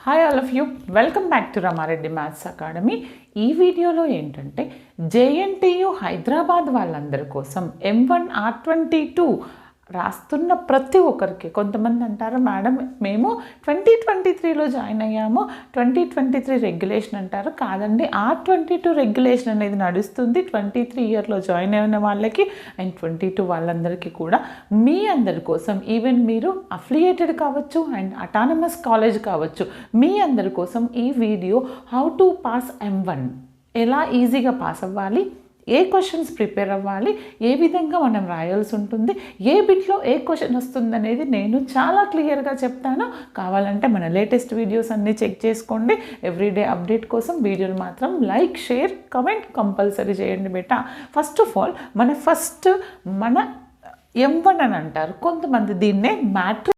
Hi all of you, welcome back to Rama Reddy maths academy. ఈ వీడియోలో ఏంటంటే జేఎన్టీయు హైదరాబాద్ వాళ్ళందరి కోసం M1 R22 రాస్తున్న ప్రతి ఒక్కరికి, కొంతమంది అంటారు మేడం మేము 2023లో జాయిన్ అయ్యాము, 2023 రెగ్యులేషన్ అంటారు. కాదండి, R22 రెగ్యులేషన్ అనేది నడుస్తుంది 23 ఇయర్లో జాయిన్ అయిన వాళ్ళకి అండ్ 22 వాళ్ళందరికీ కూడా. మీ అందరి కోసం, ఈవెన్ మీరు అఫిలియేటెడ్ కావచ్చు అండ్ అటానమస్ కాలేజ్ కావచ్చు, మీ అందరి కోసం ఈ video how to pass M1, ఎలా ఈజీగా పాస్ అవ్వాలి, ఏ క్వశ్చన్స్ ప్రిపేర్ అవ్వాలి, ఏ విధంగా మనం రాయాల్సి ఉంటుంది, ఏ బిట్లో ఏ క్వశ్చన్ వస్తుంది అనేది నేను చాలా క్లియర్గా చెప్తాను. కావాలంటే మన లేటెస్ట్ వీడియోస్ అన్నీ చెక్ చేసుకోండి. ఎవ్రీడే అప్డేట్ కోసం వీడియోలు మాత్రం లైక్, షేర్, కమెంట్ కంపల్సరీ చేయండి బేటా. ఫస్ట్ ఆఫ్ ఆల్ మన M1 అని అంటారు కొంతమంది, దీన్నే మ్యాట్రిక్స్